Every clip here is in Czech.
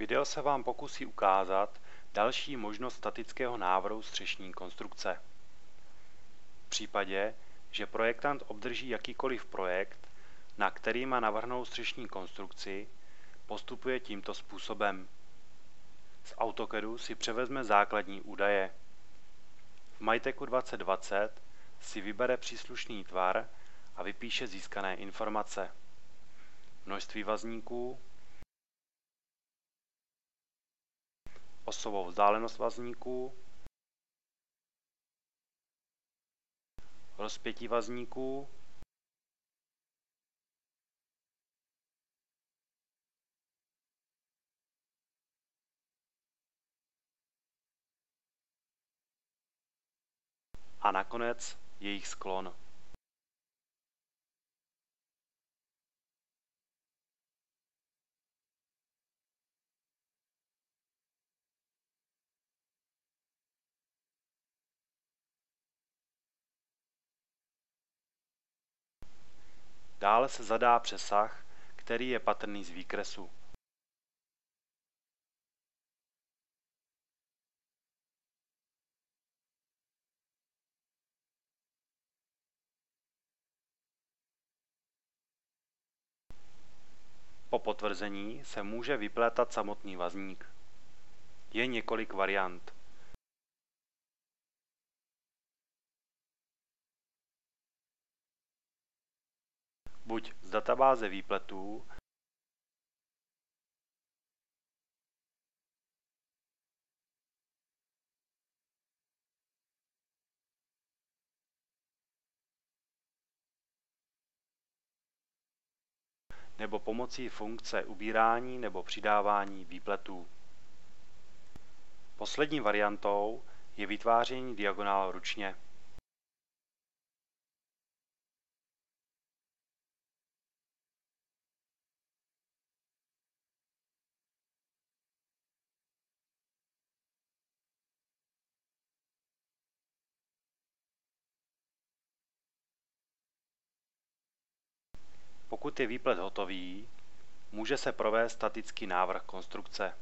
Video se vám pokusí ukázat další možnost statického návrhu střešní konstrukce. V případě, že projektant obdrží jakýkoliv projekt, na který má navrhnout střešní konstrukci, postupuje tímto způsobem. Z AutoCADu si převezme základní údaje. V Majteku 2020 si vybere příslušný tvar a vypíše získané informace. Množství vazníků, osovou vzdálenost vazníků, rozpětí vazníků, a nakonec jejich sklon. Dále se zadá přesah, který je patrný z výkresu. Po potvrzení se může vyplétat samotný vazník. Je několik variant. Buď z databáze výpletů, nebo pomocí funkce ubírání nebo přidávání výpletů. Poslední variantou je vytváření diagonál ručně. Pokud je výplet hotový, může se provést statický návrh konstrukce.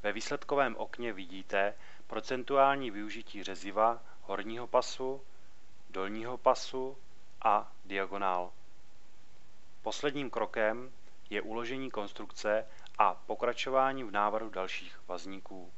Ve výsledkovém okně vidíte procentuální využití řeziva horního pasu, dolního pasu a diagonál. Posledním krokem je uložení konstrukce a pokračování v návrhu dalších vazníků.